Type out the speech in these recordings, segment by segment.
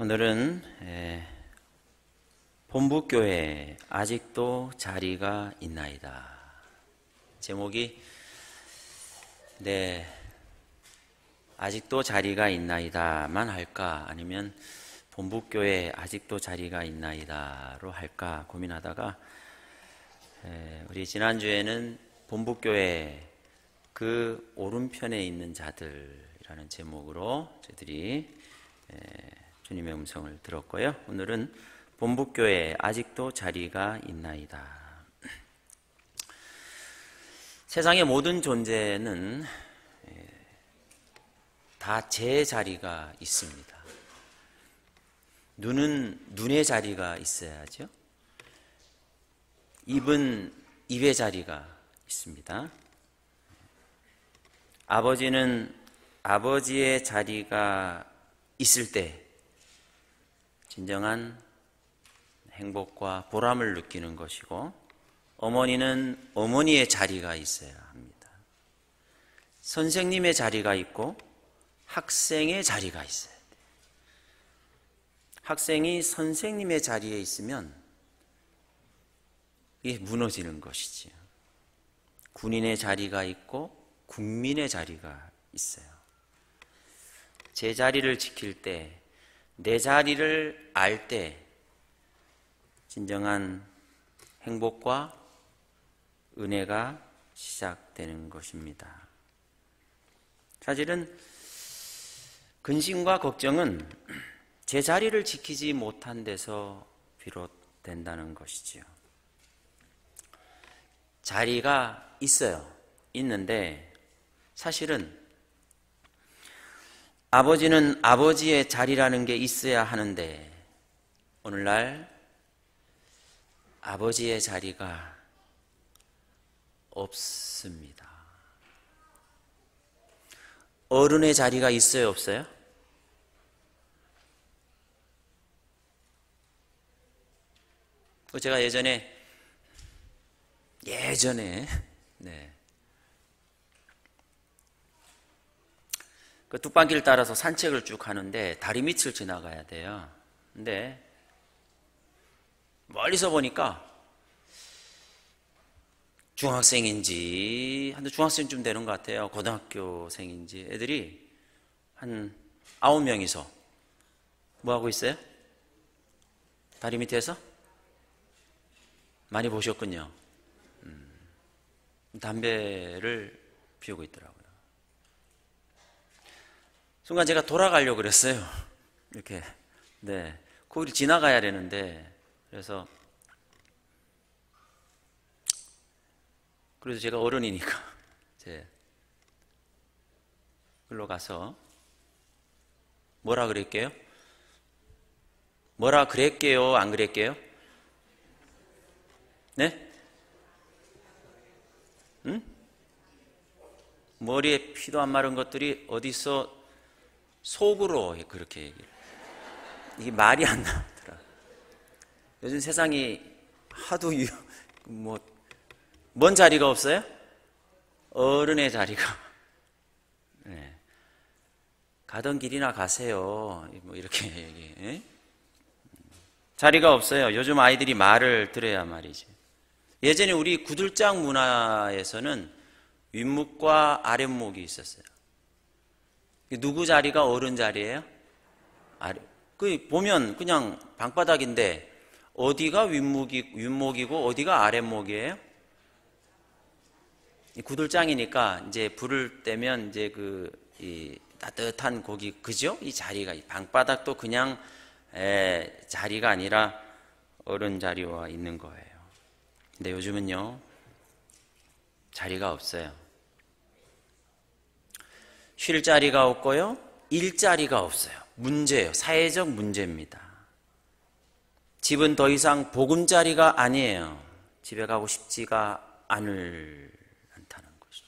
오늘은 본부교회 아직도 자리가 있나이다. 제목이 아직도 자리가 있나이다만 할까, 아니면 본부교회 아직도 자리가 있나이다로 할까 고민하다가 우리 지난주에는 본부교회 그 오른편에 있는 자들이라는 제목으로 저희들이 주님의 음성을 들었고요. 오늘은 본부교회에 아직도 자리가 있나이다. 세상의 모든 존재는 다 제 자리가 있습니다. 눈은 눈의 자리가 있어야죠. 입은 입의 자리가 있습니다. 아버지는 아버지의 자리가 있을 때 진정한 행복과 보람을 느끼는 것이고, 어머니는 어머니의 자리가 있어야 합니다. 선생님의 자리가 있고 학생의 자리가 있어야 돼요. 학생이 선생님의 자리에 있으면 이게 무너지는 것이지요. 군인의 자리가 있고 국민의 자리가 있어요. 제 자리를 지킬 때, 내 자리를 알 때 진정한 행복과 은혜가 시작되는 것입니다. 사실은 근심과 걱정은 제 자리를 지키지 못한 데서 비롯된다는 것이지요. 자리가 있어요. 있는데 사실은 아버지는 아버지의 자리라는 게 있어야 하는데, 오늘날 아버지의 자리가 없습니다. 어른의 자리가 있어요, 없어요? 제가 예전에 그 뚝방길 따라서 산책을 쭉 하는데 다리 밑을 지나가야 돼요. 근데 멀리서 보니까 중학생인지, 한 중학생쯤 되는 것 같아요. 고등학교생인지 애들이 한 9명이서 뭐 하고 있어요? 다리 밑에서? 많이 보셨군요. 담배를 피우고 있더라고요. 순간 제가 돌아가려고 그랬어요. 이렇게. 거기를 지나가야 되는데, 그래서 제가 어른이니까 글로 가서 뭐라 그랬게요? 뭐라 그랬게요? 안 그랬게요? 네? 응? 머리에 피도 안 마른 것들이 어디서 속으로 그렇게 얘기를. 이게 말이 안 나오더라. 요즘 세상이 하도 뭔 자리가 없어요? 어른의 자리가. 가던 길이나 가세요. 뭐 이렇게 얘기해. 자리가 없어요. 요즘 아이들이 말을 들어야 말이지. 예전에 우리 구들장 문화에서는 윗목과 아랫목이 있었어요. 누구 자리가 어른 자리예요? 보면 그냥 방바닥인데 어디가 윗목이고 어디가 아랫목이에요? 구들장이니까 이제 불을 떼면 이제 이 따뜻한 고기, 그죠? 이 자리가, 이 방바닥도 그냥 자리가 아니라 어른 자리와 있는 거예요. 근데 요즘은요, 자리가 없어요. 쉴 자리가 없고요, 일자리가 없어요. 문제예요. 사회적 문제입니다. 집은 더 이상 보금자리가 아니에요. 집에 가고 싶지가 않다는 것이죠.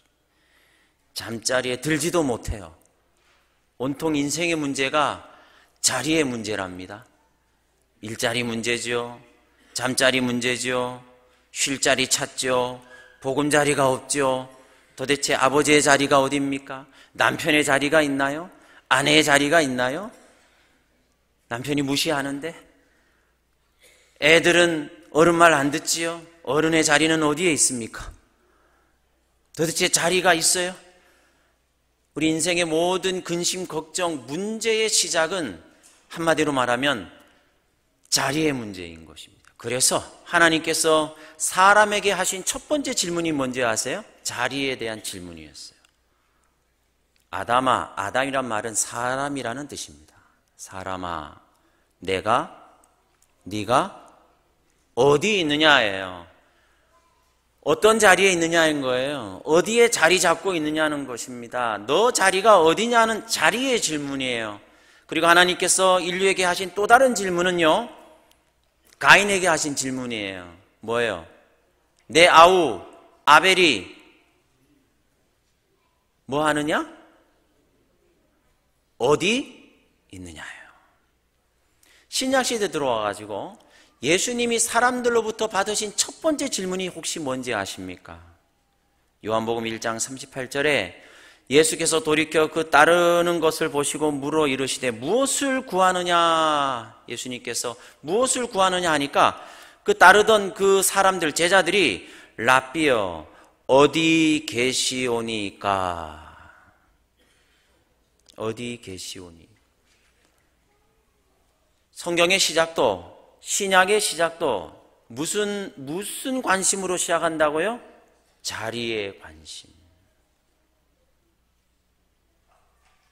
잠자리에 들지도 못해요. 온통 인생의 문제가 자리의 문제랍니다. 일자리 문제죠. 잠자리 문제죠. 쉴 자리 찾죠. 보금자리가 없죠. 도대체 아버지의 자리가 어디입니까? 남편의 자리가 있나요? 아내의 자리가 있나요? 남편이 무시하는데, 애들은 어른 말 안 듣지요? 어른의 자리는 어디에 있습니까? 도대체 자리가 있어요? 우리 인생의 모든 근심, 걱정, 문제의 시작은 한마디로 말하면 자리의 문제인 것입니다. 그래서 하나님께서 사람에게 하신 첫 번째 질문이 뭔지 아세요? 자리에 대한 질문이었어요. 아담아, 아담이란 말은 사람이라는 뜻입니다. 사람아, 네가 어디 있느냐예요. 어떤 자리에 있느냐인 거예요. 어디에 자리 잡고 있느냐는 것입니다. 너 자리가 어디냐는 자리의 질문이에요. 그리고 하나님께서 인류에게 하신 또 다른 질문은요, 가인에게 하신 질문이에요. 뭐예요? 내 아우 아벨이 뭐 하느냐? 어디 있느냐예요. 신약시대 들어와가지고 예수님이 사람들로부터 받으신 첫 번째 질문이 혹시 뭔지 아십니까? 요한복음 1장 38절에 예수께서 돌이켜 그 따르는 것을 보시고 물어 이르시되 무엇을 구하느냐? 예수님께서 무엇을 구하느냐 하니까 그 따르던 그 사람들, 제자들이 랍비여 어디 계시오니까? 어디 계시오니? 성경의 시작도, 신약의 시작도 무슨 관심으로 시작한다고요? 자리의 관심.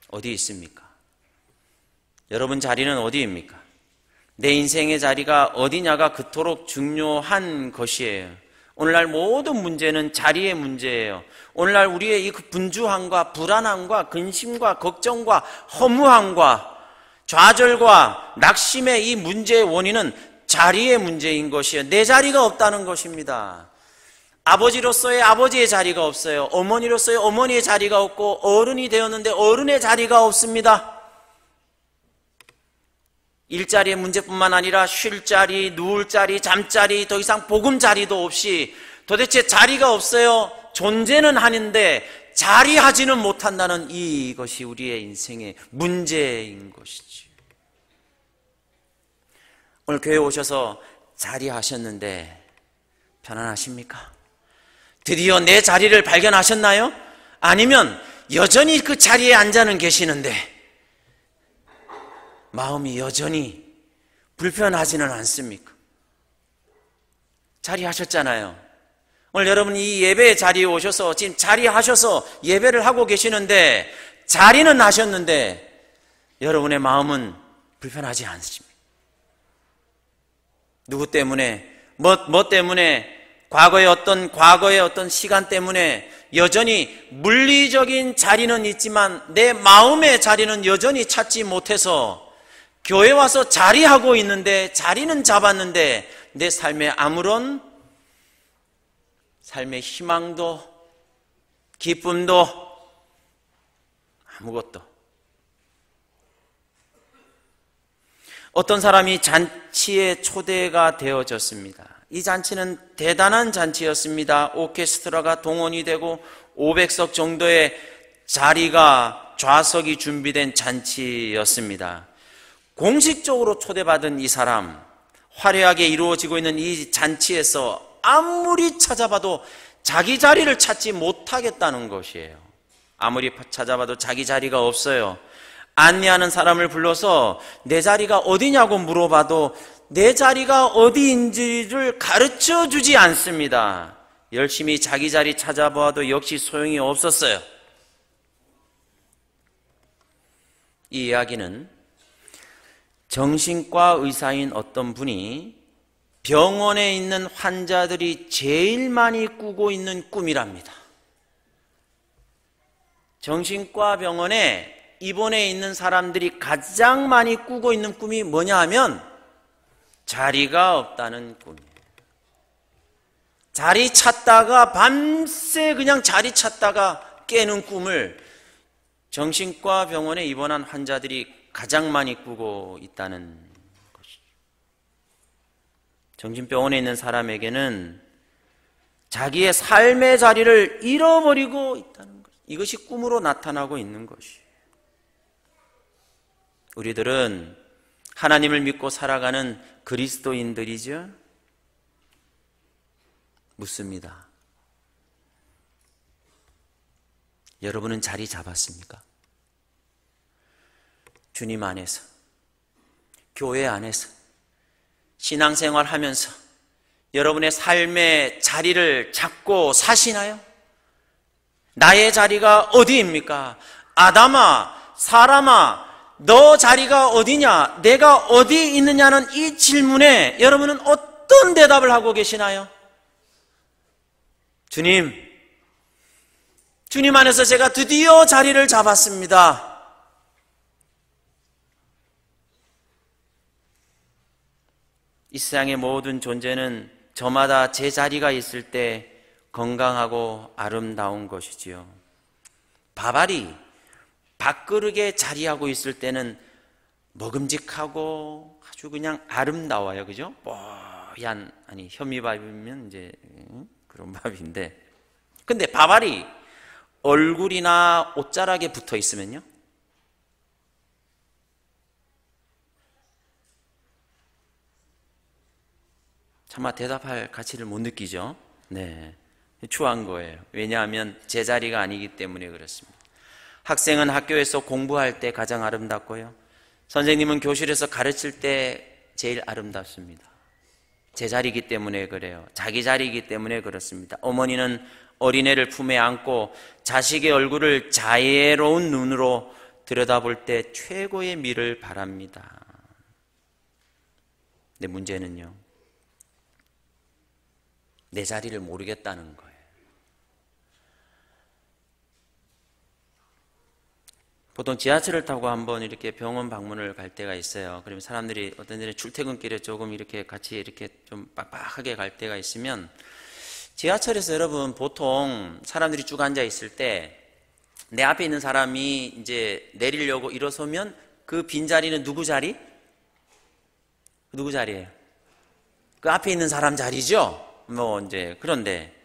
어디 있습니까? 여러분 자리는 어디입니까? 내 인생의 자리가 어디냐가 그토록 중요한 것이에요. 오늘날 모든 문제는 자리의 문제예요. 오늘날 우리의 이 분주함과 불안함과 근심과 걱정과 허무함과 좌절과 낙심의 이 문제의 원인은 자리의 문제인 것이에요. 내 자리가 없다는 것입니다. 아버지로서의 아버지의 자리가 없어요. 어머니로서의 어머니의 자리가 없고, 어른이 되었는데 어른의 자리가 없습니다. 일자리의 문제뿐만 아니라 쉴 자리, 누울 자리, 잠자리, 더 이상 복음 자리도 없이 도대체 자리가 없어요. 존재는 하는데 자리하지는 못한다는 이것이 우리의 인생의 문제인 것이지. 오늘 교회 오셔서 자리하셨는데 편안하십니까? 드디어 내 자리를 발견하셨나요? 아니면 여전히 그 자리에 앉아는 계시는데 마음이 여전히 불편하지는 않습니까? 자리하셨잖아요. 오늘 여러분 이 예배 자리에 오셔서 지금 자리하셔서 예배를 하고 계시는데 자리는 하셨는데 여러분의 마음은 불편하지 않습니다. 누구 때문에, 뭐 때문에, 과거의 어떤 시간 때문에 여전히 물리적인 자리는 있지만 내 마음의 자리는 여전히 찾지 못해서 교회 와서 자리하고 있는데, 자리는 잡았는데 내 삶에 아무런 삶의 희망도 기쁨도 아무것도. 어떤 사람이 잔치에 초대가 되어졌습니다. 이 잔치는 대단한 잔치였습니다. 오케스트라가 동원이 되고 500석 정도의 자리가, 좌석이 준비된 잔치였습니다. 공식적으로 초대받은 이 사람, 화려하게 이루어지고 있는 이 잔치에서 아무리 찾아봐도 자기 자리를 찾지 못하겠다는 것이에요. 아무리 찾아봐도 자기 자리가 없어요. 안내하는 사람을 불러서 내 자리가 어디냐고 물어봐도 내 자리가 어디인지를 가르쳐 주지 않습니다. 열심히 자기 자리 찾아봐도 역시 소용이 없었어요. 이 이야기는 정신과 의사인 어떤 분이 병원에 있는 환자들이 제일 많이 꾸고 있는 꿈이랍니다. 정신과 병원에 입원해 있는 사람들이 가장 많이 꾸고 있는 꿈이 뭐냐 하면 자리가 없다는 꿈이에요. 자리 찾다가 밤새 그냥 자리 찾다가 깨는 꿈을 정신과 병원에 입원한 환자들이 가장 많이 꾸고 있다는 것이죠. 정신병원에 있는 사람에게는 자기의 삶의 자리를 잃어버리고 있다는 것, 이것이 꿈으로 나타나고 있는 것이에요. 우리들은 하나님을 믿고 살아가는 그리스도인들이죠? 묻습니다. 여러분은 자리 잡았습니까? 주님 안에서, 교회 안에서, 신앙생활 하면서 여러분의 삶의 자리를 잡고 사시나요? 나의 자리가 어디입니까? 아담아, 사람아, 너 자리가 어디냐? 내가 어디 있느냐는 이 질문에 여러분은 어떤 대답을 하고 계시나요? 주님 안에서 제가 드디어 자리를 잡았습니다. 이 세상의 모든 존재는 저마다 제 자리가 있을 때 건강하고 아름다운 것이지요. 밥알이 밥그릇에 자리하고 있을 때는 먹음직하고 아주 그냥 아름다워요. 그죠? 뽀얀, 아니, 현미밥이면 이제 그런 밥인데. 근데 밥알이 얼굴이나 옷자락에 붙어 있으면요? 차마 대답할 가치를 못 느끼죠? 네. 추한 거예요. 왜냐하면 제 자리가 아니기 때문에 그렇습니다. 학생은 학교에서 공부할 때 가장 아름답고요. 선생님은 교실에서 가르칠 때 제일 아름답습니다. 제 자리이기 때문에 그래요. 자기 자리이기 때문에 그렇습니다. 어머니는 어린애를 품에 안고 자식의 얼굴을 자애로운 눈으로 들여다볼 때 최고의 미를 바랍니다. 근데 문제는요, 내 자리를 모르겠다는 거예요. 보통 지하철을 타고 한번 이렇게 병원 방문을 갈 때가 있어요. 그러면 사람들이 어떤 데는 출퇴근길에 조금 이렇게 같이 이렇게 좀 빡빡하게 갈 때가 있으면, 지하철에서 여러분 보통 사람들이 쭉 앉아 있을 때 내 앞에 있는 사람이 이제 내리려고 일어서면 그 빈자리는 누구 자리? 누구 자리예요? 그 앞에 있는 사람 자리죠? 뭐 이제 그런데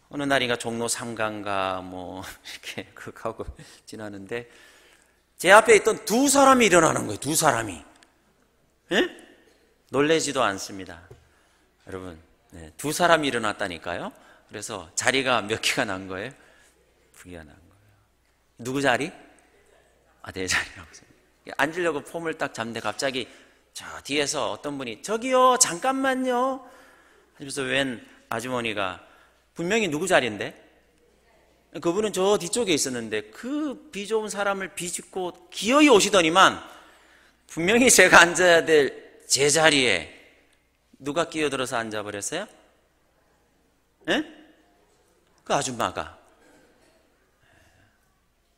어느 날인가 종로 3가인가 뭐 이렇게 가고 지나는데 제 앞에 있던 두 사람이 일어나는 거예요. 두 사람이. 예? 놀래지도 않습니다. 여러분, 네, 두 사람이 일어났다니까요. 그래서 자리가 몇 개가 난 거예요? 2개가 난 거예요. 누구 자리? 내 자리라고. 앉으려고 폼을 딱 잡는데 갑자기 저 뒤에서 어떤 분이 저기요 잠깐만요 하면서 웬 아주머니가 분명히 누구 자리인데? 그분은 저 뒤쪽에 있었는데 그 비좁은 사람을 비집고 기어이 오시더니만 분명히 제가 앉아야 될 제 자리에 누가 끼어들어서 앉아버렸어요? 예? 그 아줌마가.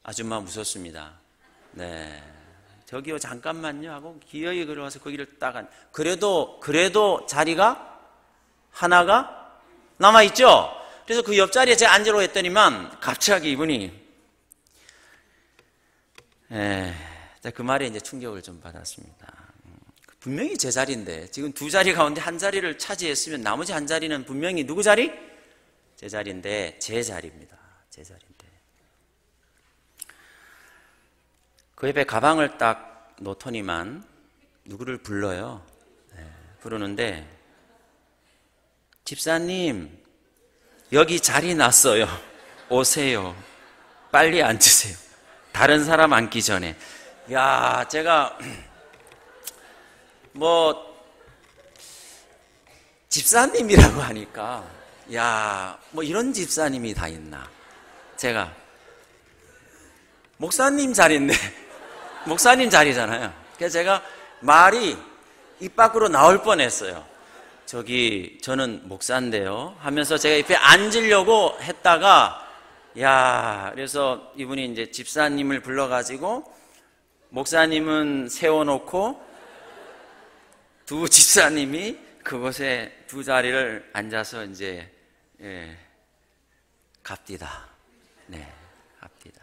아줌마 무섭습니다. 네. 저기요 잠깐만요 하고 기어이 걸어와서 거기를 딱 그래도 자리가 하나가 남아있죠? 그래서 그 옆자리에 제가 앉으려고 했더니만 갑자기 이분이 그 말에 이제 충격을 좀 받았습니다. 분명히 제 자리인데 지금 두 자리 가운데 한 자리를 차지했으면 나머지 한 자리는 분명히 누구 자리? 제 자리인데 제 자리입니다. 제 자리인데 그 옆에 가방을 딱 놓더니만 누구를 불러요. 부르는데 집사님 여기 자리 났어요. 오세요. 빨리 앉으세요. 다른 사람 앉기 전에. 야, 제가 뭐 집사님이라고 하니까 야, 뭐 이런 집사님이 다 있나. 제가 목사님 자리인데 목사님 자리잖아요. 그래서 제가 말이 입 밖으로 나올 뻔했어요. 저는 목사인데요 하면서 제가 옆에 앉으려고 했다가 그래서 이분이 이제 집사님을 불러가지고 목사님은 세워놓고 두 집사님이 그곳에 두 자리를 앉아서 이제 갑디다. 네, 갑디다.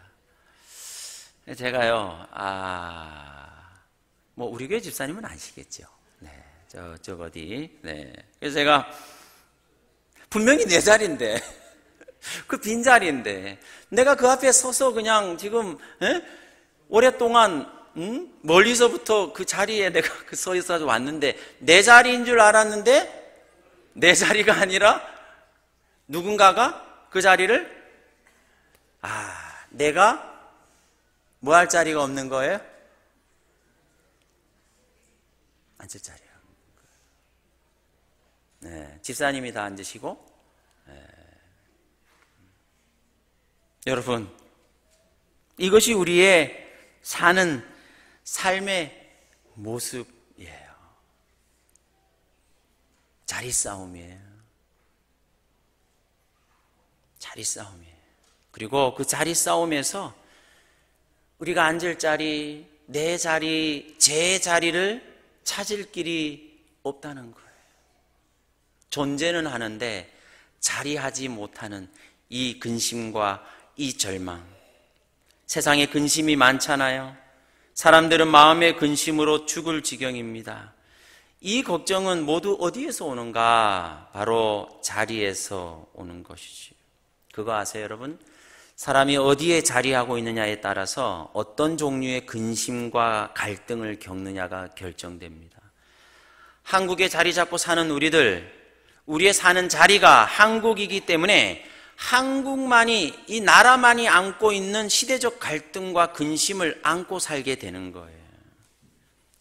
제가요, 뭐 우리 교회 집사님은 아시겠죠. 네, 저 어디. 네. 그래서 제가 분명히 내 자리인데, 그 빈자리인데, 내가 그 앞에 서서 그냥 지금, 오랫동안 멀리서부터 그 자리에 내가 서 있어서 왔는데 내 자리인 줄 알았는데 내 자리가 아니라 누군가가 그 자리를 내가 뭐 할 자리가 없는 거예요? 앉을 자리야. 네, 집사님이 다 앉으시고 여러분, 이것이 우리의 사는 삶의 모습이에요. 자리 싸움이에요. 자리 싸움이에요. 그리고 그 자리 싸움에서 우리가 앉을 자리, 내 자리, 제 자리를 찾을 길이 없다는 거예요. 존재는 하는데 자리하지 못하는 이 근심과 이 절망. 세상에 근심이 많잖아요. 사람들은 마음의 근심으로 죽을 지경입니다. 이 걱정은 모두 어디에서 오는가? 바로 자리에서 오는 것이지요. 그거 아세요, 여러분? 사람이 어디에 자리하고 있느냐에 따라서 어떤 종류의 근심과 갈등을 겪느냐가 결정됩니다. 한국에 자리 잡고 사는 우리의 사는 자리가 한국이기 때문에 한국만이, 이 나라만이 안고 있는 시대적 갈등과 근심을 안고 살게 되는 거예요.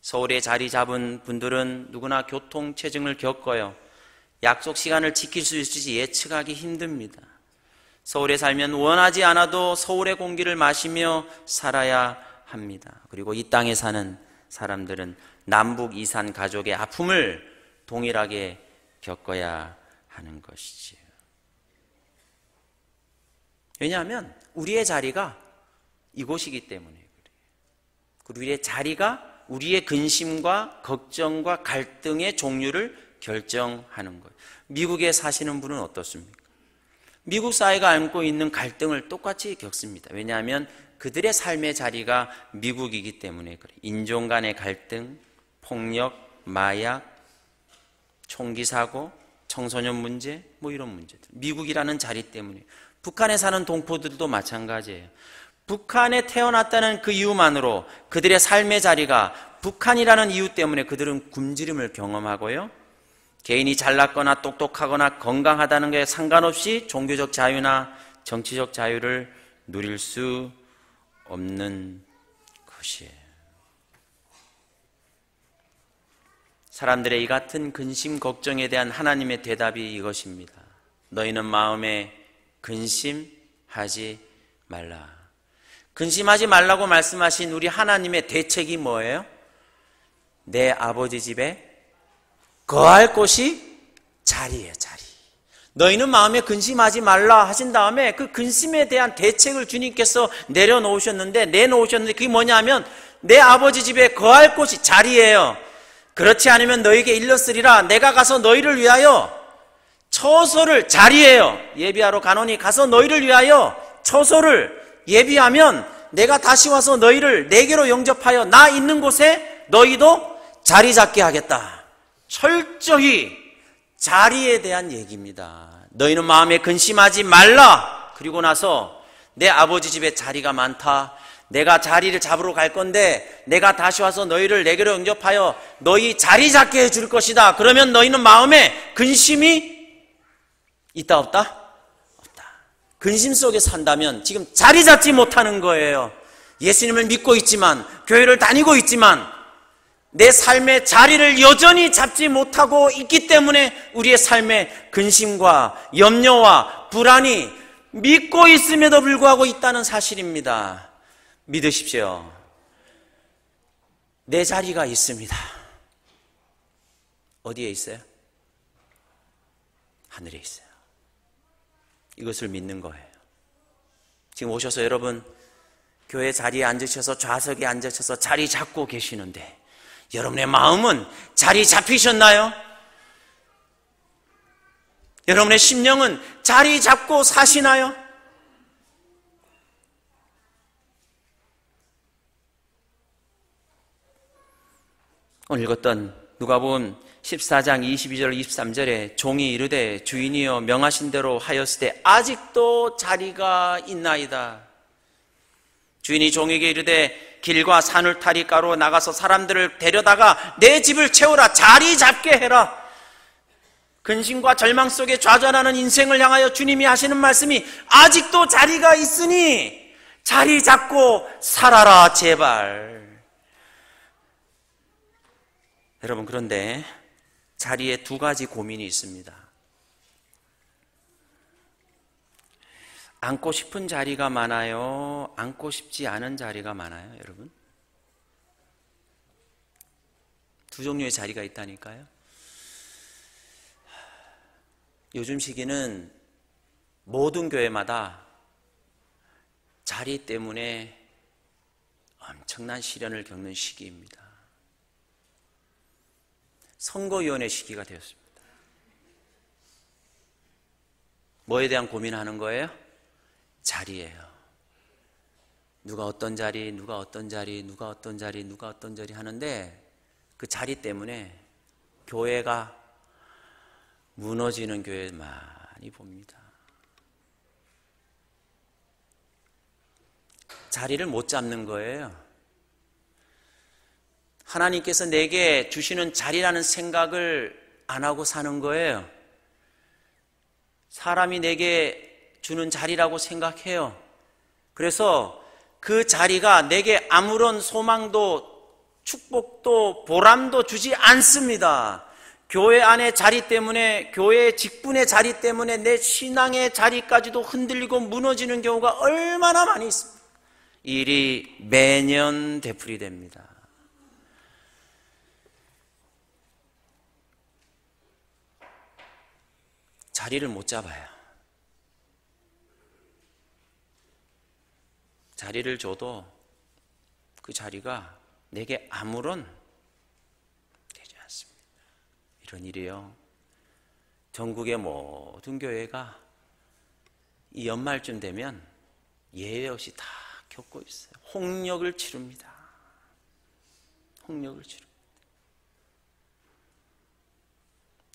서울에 자리 잡은 분들은 누구나 교통체증을 겪어요. 약속 시간을 지킬 수 있을지 예측하기 힘듭니다. 서울에 살면 원하지 않아도 서울의 공기를 마시며 살아야 합니다. 그리고 이 땅에 사는 사람들은 남북 이산 가족의 아픔을 동일하게 겪어야 하는 것이지요. 왜냐하면 우리의 자리가 이곳이기 때문에 그래요. 그리고 우리의 자리가 우리의 근심과 걱정과 갈등의 종류를 결정하는 거예요. 미국에 사시는 분은 어떻습니까? 미국 사회가 안고 있는 갈등을 똑같이 겪습니다. 왜냐하면 그들의 삶의 자리가 미국이기 때문에 그래요. 인종 간의 갈등, 폭력, 마약, 총기 사고, 청소년 문제, 이런 문제들. 미국이라는 자리 때문에. 북한에 사는 동포들도 마찬가지예요. 북한에 태어났다는 그 이유만으로 그들의 삶의 자리가 북한이라는 이유 때문에 그들은 굶주림을 경험하고요. 개인이 잘났거나 똑똑하거나 건강하다는 것에 상관없이 종교적 자유나 정치적 자유를 누릴 수 없는 것이에요. 사람들의 이 같은 근심, 걱정에 대한 하나님의 대답이 이것입니다. 너희는 마음에 근심하지 말라. 근심하지 말라고 말씀하신 우리 하나님의 대책이 뭐예요? 내 아버지 집에 거할 곳이 자리예요, 자리. 너희는 마음에 근심하지 말라 하신 다음에 그 근심에 대한 대책을 주님께서 내놓으셨는데 그게 뭐냐면 내 아버지 집에 거할 곳이 자리예요. 그렇지 않으면 너희에게 일렀으리라. 내가 가서 너희를 위하여 처소를, 자리예요. 예비하러 가노니 가서 너희를 위하여 처소를 예비하면 내가 다시 와서 너희를 내게로 영접하여 나 있는 곳에 너희도 자리 잡게 하겠다. 철저히 자리에 대한 얘기입니다. 너희는 마음에 근심하지 말라. 그리고 나서 내 아버지 집에 자리가 많다. 내가 자리를 잡으러 갈 건데 내가 다시 와서 너희를 내게로 영접하여 너희 자리 잡게 해줄 것이다. 그러면 너희는 마음에 근심이 있다 없다? 없다. 근심 속에 산다면 지금 자리 잡지 못하는 거예요. 예수님을 믿고 있지만, 교회를 다니고 있지만 내 삶의 자리를 여전히 잡지 못하고 있기 때문에 우리의 삶에 근심과 염려와 불안이 믿고 있음에도 불구하고 있다는 사실입니다. 믿으십시오. 내 자리가 있습니다. 어디에 있어요? 하늘에 있어요. 이것을 믿는 거예요. 지금 오셔서 여러분 교회 자리에 앉으셔서 좌석에 앉으셔서 자리 잡고 계시는데 여러분의 마음은 자리 잡히셨나요? 여러분의 심령은 자리 잡고 사시나요? 오늘 읽었던 누가복음 14장 22절 23절에 종이 이르되 주인이여 명하신 대로 하였으되 아직도 자리가 있나이다. 주인이 종에게 이르되 길과 산울타리가로 나가서 사람들을 데려다가 내 집을 채우라. 자리 잡게 해라. 근심과 절망 속에 좌절하는 인생을 향하여 주님이 하시는 말씀이 아직도 자리가 있으니 자리 잡고 살아라 제발. 여러분, 그런데 자리에 두 가지 고민이 있습니다. 앉고 싶은 자리가 많아요? 앉고 싶지 않은 자리가 많아요? 여러분, 두 종류의 자리가 있다니까요. 요즘 시기는 모든 교회마다 자리 때문에 엄청난 시련을 겪는 시기입니다. 선거위원회 시기가 되었습니다. 뭐에 대한 고민하는 거예요? 자리예요. 누가 어떤 자리, 누가 어떤 자리, 누가 어떤 자리, 누가 어떤 자리 하는데 그 자리 때문에 교회가 무너지는 교회 많이 봅니다. 자리를 못 잡는 거예요. 하나님께서 내게 주시는 자리라는 생각을 안 하고 사는 거예요. 사람이 내게 주는 자리라고 생각해요. 그래서 그 자리가 내게 아무런 소망도 축복도 보람도 주지 않습니다. 교회 안의 자리 때문에, 교회 직분의 자리 때문에 내 신앙의 자리까지도 흔들리고 무너지는 경우가 얼마나 많이 있습니다. 이 일이 매년 되풀이됩니다. 자리를 못 잡아요. 자리를 줘도 그 자리가 내게 아무런 되지 않습니다. 이런 일이요, 전국의 모든 교회가 이 연말쯤 되면 예외 없이 다 겪고 있어요. 홍역을 치릅니다. 홍역을 치릅니다.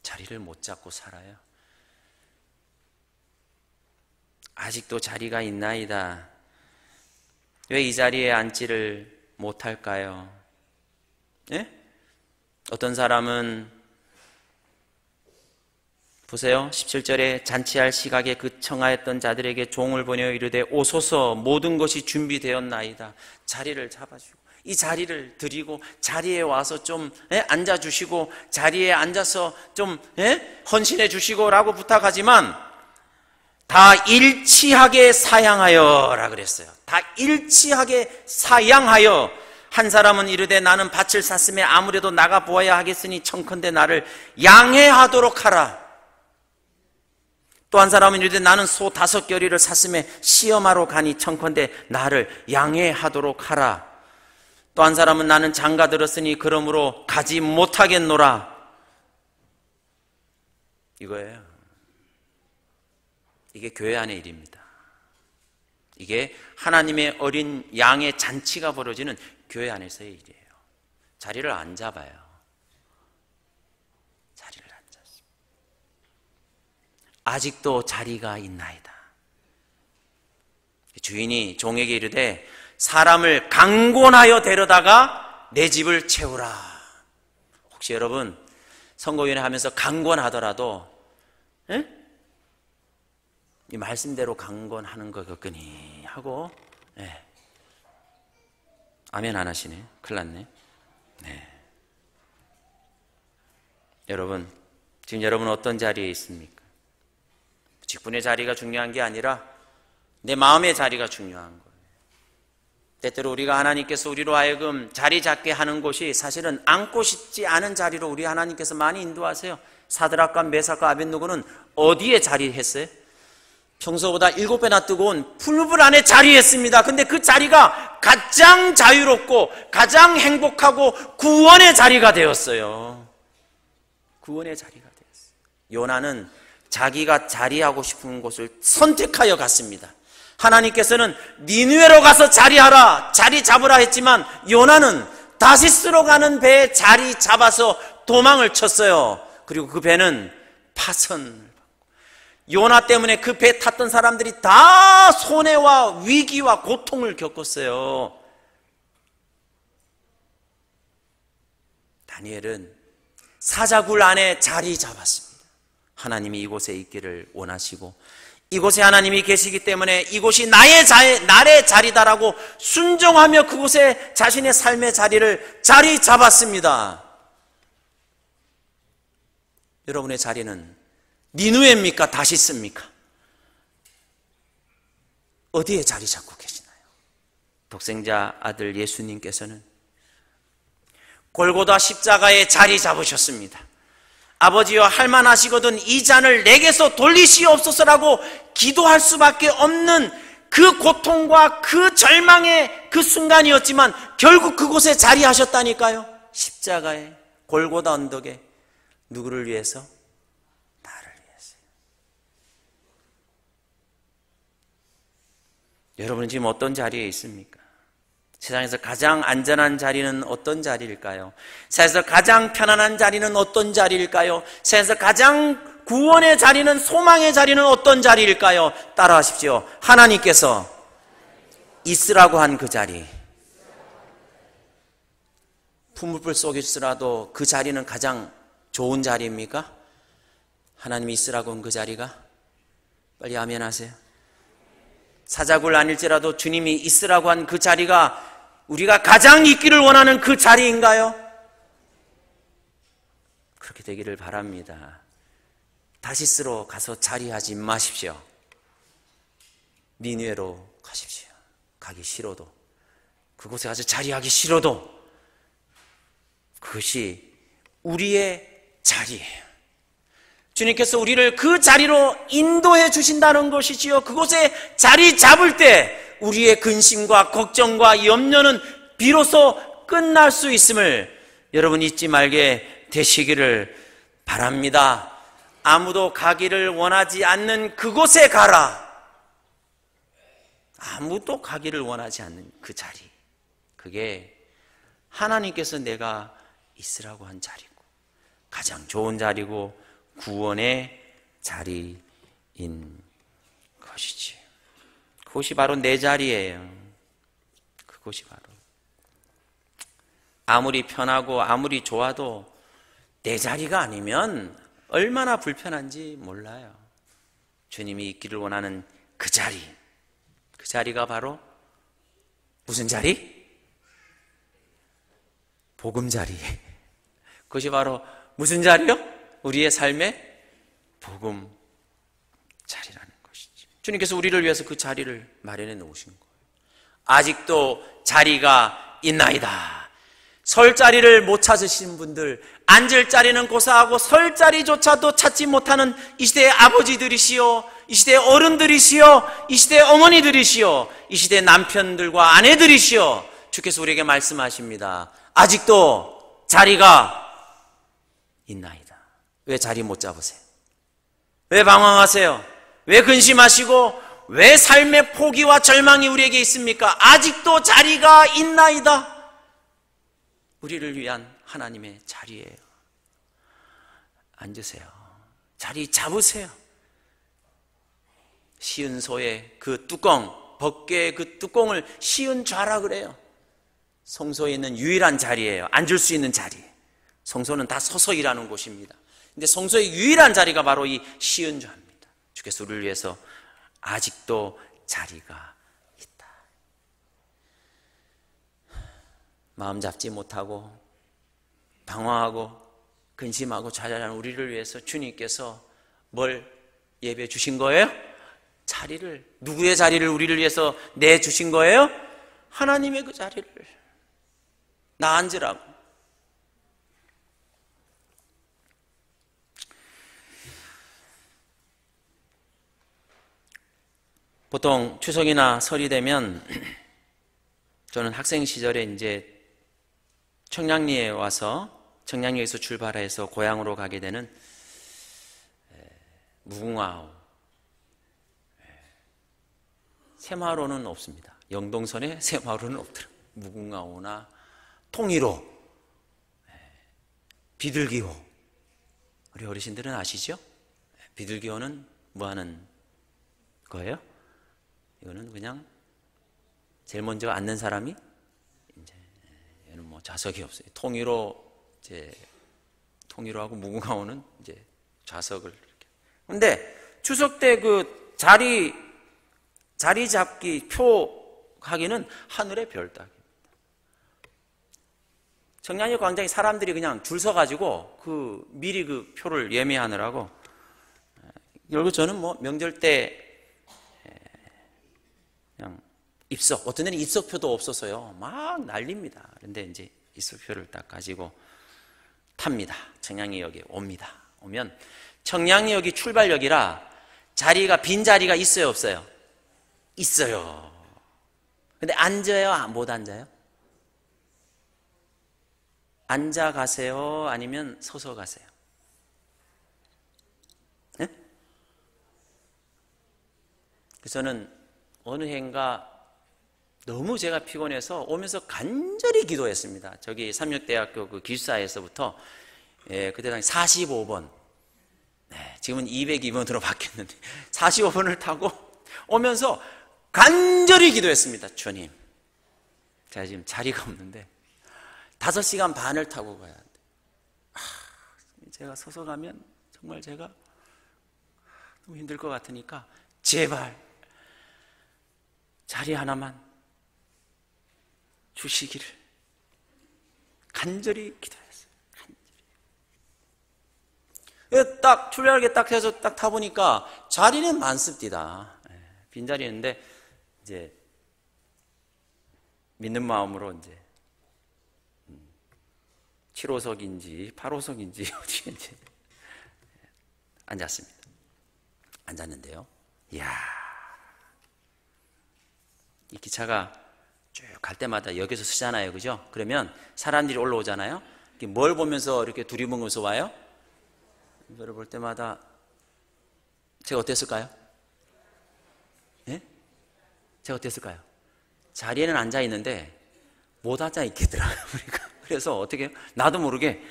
자리를 못 잡고 살아요. 아직도 자리가 있나이다. 왜 이 자리에 앉지를 못할까요? 예? 어떤 사람은 보세요. 17절에 잔치할 시각에 그 청하였던 자들에게 종을 보내어 이르되 오소서 모든 것이 준비되었나이다. 자리를 잡아주고 이 자리를 드리고 자리에 와서 좀 앉아주시고 자리에 앉아서 좀 헌신해 주시고 라고 부탁하지만 다 일치하게 사양하여 라 그랬어요. 다 일치하게 사양하여. 한 사람은 이르되 나는 밭을 샀음에 아무래도 나가 보아야 하겠으니 청컨대 나를 양해하도록 하라. 또 한 사람은 이르되 나는 소 5겨리를 샀음에 시험하러 가니 청컨대 나를 양해하도록 하라. 또 한 사람은 나는 장가 들었으니 그러므로 가지 못하겠노라. 이거예요. 이게 교회 안의 일입니다. 이게 하나님의 어린 양의 잔치가 벌어지는 교회 안에서의 일이에요. 자리를 안 잡아요. 자리를 안 잡습니다. 아직도 자리가 있나이다. 주인이 종에게 이르되 사람을 강권하여 데려다가 내 집을 채우라. 혹시 여러분 선거위원회 하면서 강권하더라도 이 말씀대로 강권하는 거겠거니 하고 아멘 안 하시네. 큰일 났네. 여러분, 지금 여러분 어떤 자리에 있습니까? 직분의 자리가 중요한 게 아니라 내 마음의 자리가 중요한 거예요. 때때로 우리가 하나님께서 우리로 하여금 자리 잡게 하는 곳이 사실은 앉고 싶지 않은 자리로 우리 하나님께서 많이 인도하세요. 사드락과 메삭과 아벳느고는 어디에 자리했어요? 평소보다 7배나 뜨거운 풀불 안에 자리했습니다. 근데 그 자리가 가장 자유롭고 가장 행복하고 구원의 자리가 되었어요. 구원의 자리가 되었어요. 요나는 자기가 자리하고 싶은 곳을 선택하여 갔습니다. 하나님께서는 니느웨로 가서 자리하라, 자리 잡으라 했지만 요나는 다시스로 가는 배에 자리 잡아서 도망을 쳤어요. 그리고 그 배는 파선을 받고, 요나 때문에 그 배 탔던 사람들이 다 손해와 위기와 고통을 겪었어요. 다니엘은 사자굴 안에 자리 잡았습니다. 하나님이 이곳에 있기를 원하시고 이곳에 하나님이 계시기 때문에 이곳이 나의 자리다라고 순종하며 그곳에 자신의 삶의 자리를 자리 잡았습니다. 여러분의 자리는 니느웨입니까? 다시스입니까? 어디에 자리 잡고 계시나요? 독생자 아들 예수님께서는 골고다 십자가에 자리 잡으셨습니다. 아버지여 할만하시거든 이 잔을 내게서 돌리시옵소서라고 기도할 수밖에 없는 그 고통과 그 절망의 그 순간이었지만 결국 그곳에 자리하셨다니까요. 십자가에 골고다 언덕에 누구를 위해서? 나를 위해서요. 여러분은 지금 어떤 자리에 있습니까? 세상에서 가장 안전한 자리는 어떤 자리일까요? 세상에서 가장 편안한 자리는 어떤 자리일까요? 세상에서 가장 구원의 자리는, 소망의 자리는 어떤 자리일까요? 따라하십시오. 하나님께서 있으라고 한 그 자리. 풀무불 속에 있으라도 그 자리는 가장 좋은 자리입니까? 하나님이 있으라고 한 그 자리가? 빨리 아멘 하세요. 사자굴 아닐지라도 주님이 있으라고 한 그 자리가 우리가 가장 있기를 원하는 그 자리인가요? 그렇게 되기를 바랍니다. 다시스로 가서 자리하지 마십시오. 니느웨로 가십시오. 가기 싫어도, 그곳에 가서 자리하기 싫어도 그것이 우리의 자리예요. 주님께서 우리를 그 자리로 인도해 주신다는 것이지요. 그곳에 자리 잡을 때 우리의 근심과 걱정과 염려는 비로소 끝날 수 있음을 여러분 잊지 말게 되시기를 바랍니다. 아무도 가기를 원하지 않는 그곳에 가라. 아무도 가기를 원하지 않는 그 자리, 그게 하나님께서 내가 있으라고 한 자리고 가장 좋은 자리고 구원의 자리인 것이지. 그곳이 바로 내 자리예요. 그곳이 바로. 아무리 편하고 아무리 좋아도 내 자리가 아니면 얼마나 불편한지 몰라요. 주님이 있기를 원하는 그 자리, 그 자리가 바로 무슨 자리? 복음 자리. 그것이 바로 무슨 자리요? 우리의 삶의 복음 자리라는 것이죠. 주님께서 우리를 위해서 그 자리를 마련해 놓으신 거예요. 아직도 자리가 있나이다. 설 자리를 못 찾으신 분들, 앉을 자리는 고사하고 설 자리조차도 찾지 못하는 이 시대의 아버지들이시오, 이 시대의 어른들이시오, 이 시대의 어머니들이시오, 이 시대의 남편들과 아내들이시오, 주께서 우리에게 말씀하십니다. 아직도 자리가 있나이다. 왜 자리 못 잡으세요? 왜 방황하세요? 왜 근심하시고 왜 삶의 포기와 절망이 우리에게 있습니까? 아직도 자리가 있나이다. 우리를 위한 하나님의 자리예요. 앉으세요. 자리 잡으세요. 시은소의 그 뚜껑, 법궤의 그 뚜껑을 시은 좌라 그래요. 성소에 있는 유일한 자리예요. 앉을 수 있는 자리. 성소는 다 서서 일하는 곳입니다. 근데 성소의 유일한 자리가 바로 이 시은 좌입니다. 주께서 우리를 위해서 아직도 자리가 있다. 마음 잡지 못하고 방황하고 근심하고 좌절하는 우리를 위해서 주님께서 뭘 예배해 주신 거예요? 자리를. 누구의 자리를 우리를 위해서 내주신 거예요? 하나님의 그 자리를. 나 앉으라고. 보통 추석이나 설이 되면 저는 학생 시절에 이제 청량리에 와서 청량리에서 출발해서 고향으로 가게 되는 무궁화호, 새마을호는 없습니다. 영동선에 새마을호는 없더라고요. 무궁화호나 통일호, 비둘기호. 우리 어르신들은 아시죠? 비둘기호는 뭐 하는 거예요? 이거는 그냥 제일 먼저 앉는 사람이 이제 얘는 뭐 좌석이 없어요. 통일호 이제 통일호하고 무궁화호는 이제 좌석을 이렇게. 근데 추석 때 그 자리 잡기 표 하기는 하늘의 별 따기. 청량리 광장에 사람들이 그냥 줄 서가지고 그 미리 그 표를 예매하느라고. 결국 저는 뭐 명절 때 그냥 입석, 어떤 데는 입석표도 없어서요 막 난립니다. 그런데 이제 입석표를 딱 가지고 탑니다. 청량리역에 옵니다. 오면 청량리역이 출발역이라 자리가, 빈 자리가 있어요 없어요? 있어요. 근데 앉아요 못 앉아요? 앉아 가세요 아니면 서서 가세요? 네? 그래서 저는 어느 해인가 너무 제가 피곤해서 오면서 간절히 기도했습니다. 저기 삼육대학교 그 기숙사에서부터 그때 당시 45번, 지금은 202번으로 바뀌었는데 45번을 타고 오면서 간절히 기도했습니다. 주님, 제가 지금 자리가 없는데 5시간 반을 타고 가야 돼. 제가 서서 가면 정말 제가 너무 힘들 것 같으니까 제발 자리 하나만 주시기를 간절히 기도했어요. 간절히. 딱 출발하게 딱 해서 딱 타보니까 자리는 많습니다. 빈자리였는데 이제 믿는 마음으로 이제 7호석인지 8호석인지 어디에 이제 앉았습니다. 앉았는데요. 이야, 이 기차가 쭉 갈 때마다 역에서 쓰잖아요, 그죠? 그러면 사람들이 올라오잖아요. 뭘 보면서 이렇게 두리뭉으면서 와요? 이거를 볼 때마다 제가 어땠을까요? 예? 제가 어땠을까요? 자리에는 앉아 있는데 못 앉아 있겠더라고요, 우리가. 그래서 어떻게 해요? 나도 모르게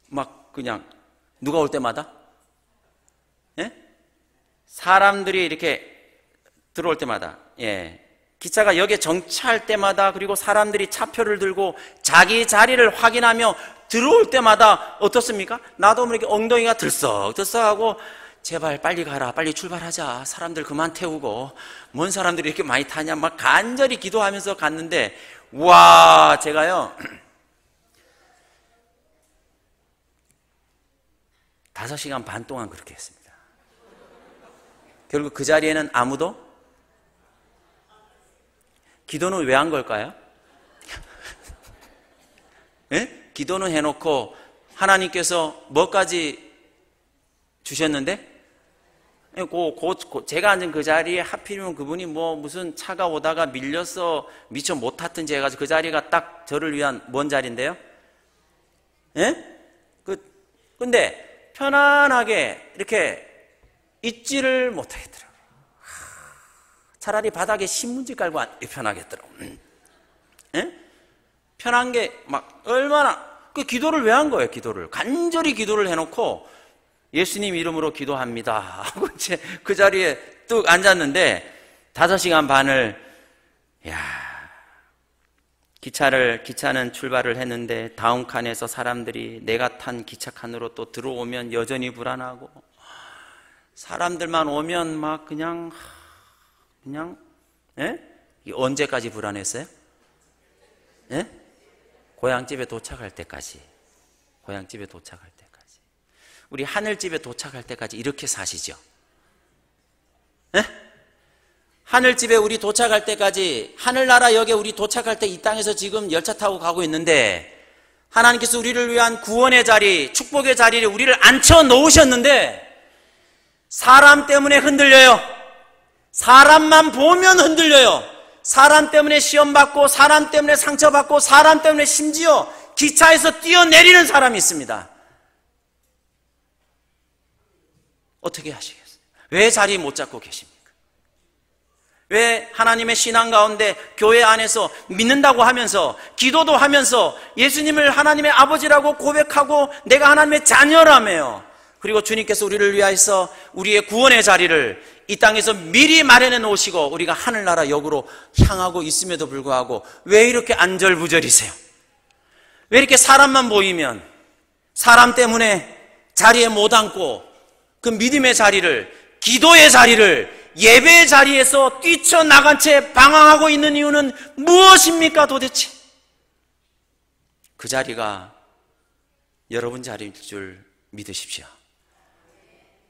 막 그냥 누가 올 때마다, 예? 사람들이 이렇게 들어올 때마다, 기차가 역에 정차할 때마다, 그리고 사람들이 차표를 들고 자기 자리를 확인하며 들어올 때마다 어떻습니까? 나도 모르게 엉덩이가 들썩들썩하고 제발 빨리 가라, 빨리 출발하자, 사람들 그만 태우고, 뭔 사람들이 이렇게 많이 타냐, 막 간절히 기도하면서 갔는데, 와, 제가요 5시간 반 동안 그렇게 했습니다. 결국 그 자리에는 아무도, 기도는 왜 한 걸까요? 예? 기도는 해놓고 하나님께서 뭐까지 주셨는데, 제가 앉은 그 자리에 하필이면 그분이 뭐 무슨 차가 오다가 밀려서 미처 못 탔든지 해가지고 그 자리가 딱 저를 위한 뭔 자리인데요? 예? 근데 편안하게 이렇게 있지를 못하겠더라고요. 차라리 바닥에 신문지 깔고 편하겠더라고요. 예? 편한 게 막 얼마나, 그 기도를 왜 한 거예요? 기도를 간절히 기도를 해놓고 예수님 이름으로 기도합니다 하고 이제 그 자리에 뚝 앉았는데 5시간 반을, 기차는 출발을 했는데 다음 칸에서 사람들이 내가 탄 기차 칸으로 또 들어오면 여전히 불안하고, 사람들만 오면 막 그냥 언제까지 불안했어요? 예? 고향집에 도착할 때까지. 고향집에 도착할 때까지. 우리 하늘집에 도착할 때까지 이렇게 사시죠? 예? 하늘집에 우리 도착할 때까지, 하늘나라 역에 우리 도착할 때 이 땅에서 지금 열차 타고 가고 있는데, 하나님께서 우리를 위한 구원의 자리, 축복의 자리에 우리를 앉혀 놓으셨는데 사람 때문에 흔들려요. 사람만 보면 흔들려요. 사람 때문에 시험받고, 사람 때문에 상처받고, 사람 때문에 심지어 기차에서 뛰어내리는 사람이 있습니다. 어떻게 하시겠어요? 왜 자리 못 잡고 계십니까? 왜 하나님의 신앙 가운데 교회 안에서 믿는다고 하면서, 기도도 하면서 예수님을 하나님의 아버지라고 고백하고 내가 하나님의 자녀라며요, 그리고 주님께서 우리를 위하여서 우리의 구원의 자리를 이 땅에서 미리 마련해 놓으시고 우리가 하늘나라 역으로 향하고 있음에도 불구하고 왜 이렇게 안절부절이세요? 왜 이렇게 사람만 보이면 사람 때문에 자리에 못 앉고 그 믿음의 자리를, 기도의 자리를, 예배의 자리에서 뛰쳐나간 채 방황하고 있는 이유는 무엇입니까 도대체? 그 자리가 여러분 자리일 줄 믿으십시오.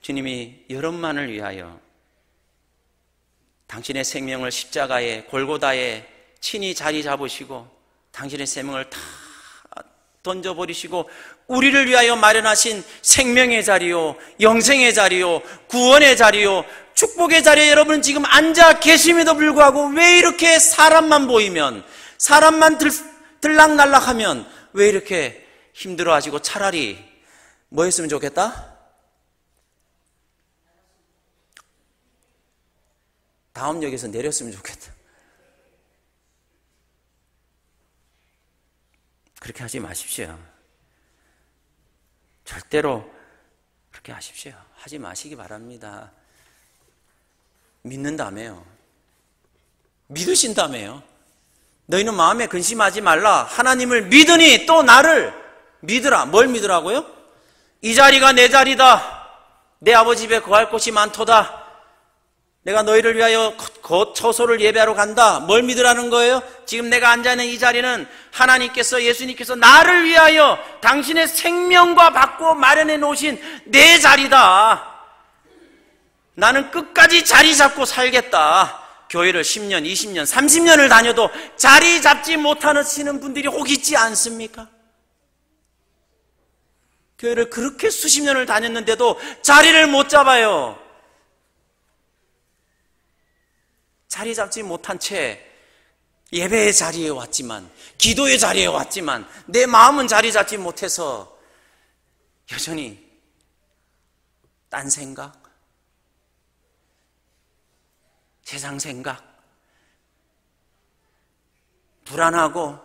주님이 여러분만을 위하여 당신의 생명을 십자가에, 골고다에 친히 자리 잡으시고 당신의 생명을 다 던져버리시고 우리를 위하여 마련하신 생명의 자리요, 영생의 자리요, 구원의 자리요, 축복의 자리에 여러분 지금 앉아 계심에도 불구하고 왜 이렇게 사람만 보이면, 사람만 들락날락하면 왜 이렇게 힘들어하시고 차라리 뭐 했으면 좋겠다? 다음 역에서 내렸으면 좋겠다. 그렇게 하지 마십시오. 절대로 그렇게 하십시오. 하지 마시기 바랍니다. 믿는다며요. 믿으신다며요. 너희는 마음에 근심하지 말라. 하나님을 믿으니 또 나를 믿으라. 뭘 믿으라고요? 이 자리가 내 자리다. 내 아버지 집에 거할 곳이 많도다. 내가 너희를 위하여 곧 처소를 예배하러 간다. 뭘 믿으라는 거예요? 지금 내가 앉아있는 이 자리는 하나님께서, 예수님께서 나를 위하여 당신의 생명과 받고 마련해 놓으신 내 자리다. 나는 끝까지 자리 잡고 살겠다. 교회를 10년, 20년, 30년을 다녀도 자리 잡지 못하시는 분들이 혹 있지 않습니까? 교회를 그렇게 수십 년을 다녔는데도 자리를 못 잡아요. 자리 잡지 못한 채 예배의 자리에 왔지만, 기도의 자리에 왔지만 내 마음은 자리 잡지 못해서 여전히 딴 생각, 세상 생각, 불안하고,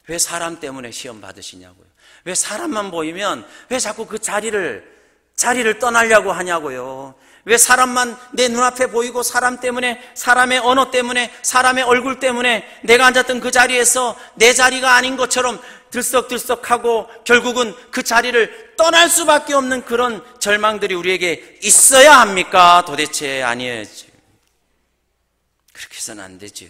왜 사람 때문에 시험 받으시냐고요. 왜 사람만 보이면 왜 자꾸 그 자리를 떠나려고 하냐고요. 왜 사람만 내 눈앞에 보이고 사람 때문에, 사람의 언어 때문에, 사람의 얼굴 때문에 내가 앉았던 그 자리에서 내 자리가 아닌 것처럼 들썩들썩하고 결국은 그 자리를 떠날 수밖에 없는 그런 절망들이 우리에게 있어야 합니까? 도대체 아니에요. 그렇게 해서는 안 되죠.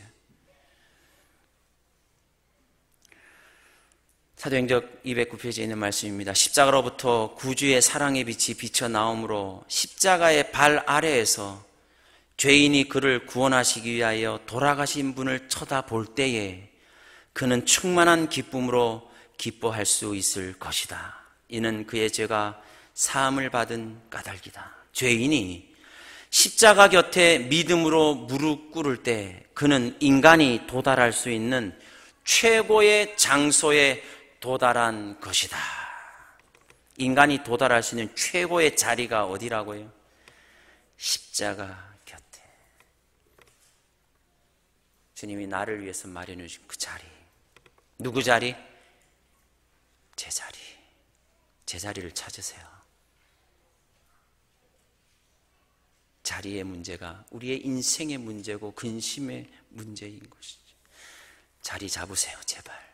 사도행적 209페이지에 있는 말씀입니다. 십자가로부터 구주의 사랑의 빛이 비쳐 나옴으로 십자가의 발 아래에서 죄인이 그를 구원하시기 위하여 돌아가신 분을 쳐다볼 때에 그는 충만한 기쁨으로 기뻐할 수 있을 것이다. 이는 그의 죄가 사함을 받은 까닭이다. 죄인이 십자가 곁에 믿음으로 무릎 꿇을 때 그는 인간이 도달할 수 있는 최고의 장소에 도달한 것이다. 인간이 도달할 수 있는 최고의 자리가 어디라고요? 십자가 곁에. 주님이 나를 위해서 마련해 주신 그 자리. 누구 자리? 제 자리. 제 자리를 찾으세요. 자리의 문제가 우리의 인생의 문제고 근심의 문제인 것이죠. 자리 잡으세요, 제발.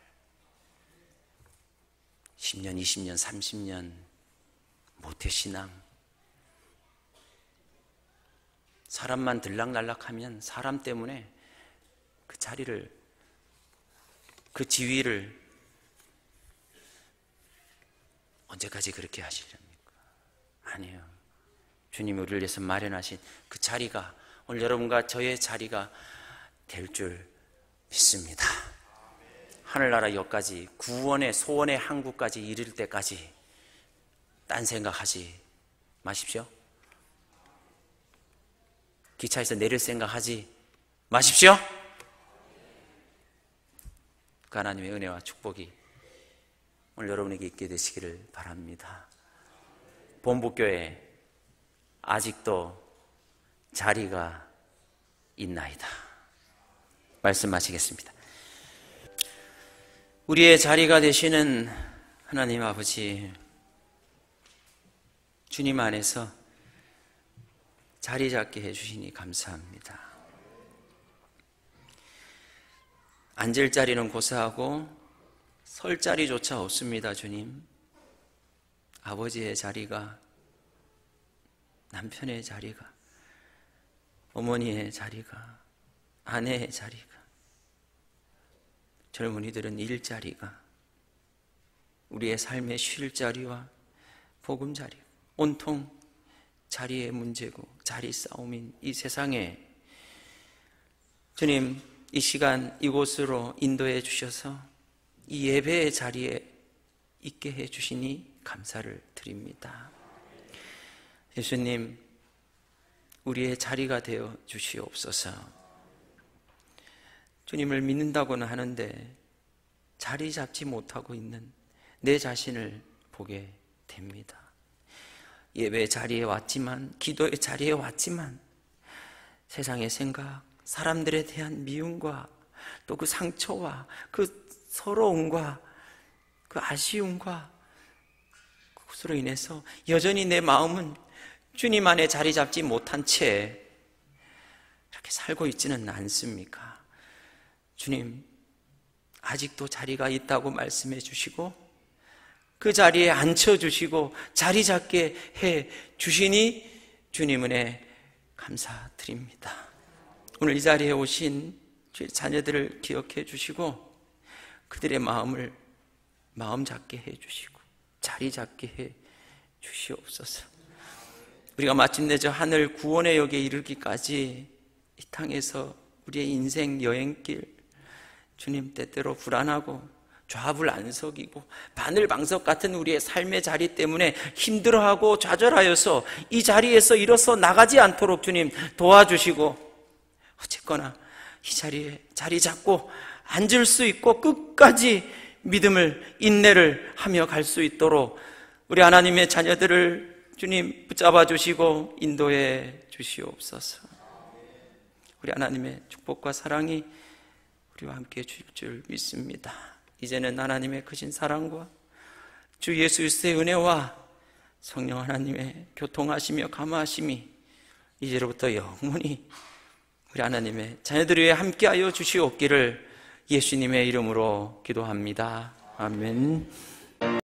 10년, 20년, 30년 모태신앙, 사람만 들락날락하면 사람 때문에 그 자리를, 그 지위를 언제까지 그렇게 하시렵니까? 아니에요. 주님이 우리를 위해서 마련하신 그 자리가 오늘 여러분과 저의 자리가 될 줄 믿습니다. 하늘나라 역까지, 구원의 소원의 항구까지 이를 때까지 딴 생각하지 마십시오. 기차에서 내릴 생각하지 마십시오. 그 하나님의 은혜와 축복이 오늘 여러분에게 있게 되시기를 바랍니다. 본부교회 아직도 자리가 있나이다. 말씀마치겠습니다. 우리의 자리가 되시는 하나님 아버지, 주님 안에서 자리 잡게 해주시니 감사합니다. 앉을 자리는 고사하고 설 자리조차 없습니다, 주님. 아버지의 자리가, 남편의 자리가, 어머니의 자리가, 아내의 자리가, 젊은이들은 일자리가, 우리의 삶의 쉴 자리와 복음 자리, 온통 자리의 문제고 자리 싸움인 이 세상에 주님, 이 시간 이곳으로 인도해 주셔서 이 예배의 자리에 있게 해 주시니 감사를 드립니다. 예수님, 우리의 자리가 되어 주시옵소서. 주님을 믿는다고는 하는데 자리 잡지 못하고 있는 내 자신을 보게 됩니다. 예배 자리에 왔지만, 기도의 자리에 왔지만 세상의 생각, 사람들에 대한 미움과 또 그 상처와 그 서러움과 그 아쉬움과 그것으로 인해서 여전히 내 마음은 주님 안에 자리 잡지 못한 채 이렇게 살고 있지는 않습니까? 주님, 아직도 자리가 있다고 말씀해 주시고 그 자리에 앉혀주시고 자리 잡게 해 주시니 주님 은혜 감사드립니다. 오늘 이 자리에 오신 주의 자녀들을 기억해 주시고 그들의 마음을 마음 잡게 해 주시고 자리 잡게 해 주시옵소서. 우리가 마침내 저 하늘 구원의 역에 이르기까지 이 땅에서 우리의 인생 여행길, 주님, 때때로 불안하고 좌불안석이고 바늘방석 같은 우리의 삶의 자리 때문에 힘들어하고 좌절하여서 이 자리에서 일어서 나가지 않도록 주님 도와주시고, 어쨌거나 이 자리에 자리 잡고 앉을 수 있고 끝까지 믿음을, 인내를 하며 갈 수 있도록 우리 하나님의 자녀들을 주님 붙잡아 주시고 인도해 주시옵소서. 우리 하나님의 축복과 사랑이 우리와 함께 주실 줄 믿습니다. 이제는 하나님의 크신 사랑과 주 예수 그리스도의 은혜와 성령 하나님의 교통하시며 감화하심이 이제로부터 영원히 우리 하나님의 자녀들 위해 함께하여 주시옵기를 예수님의 이름으로 기도합니다. 아멘.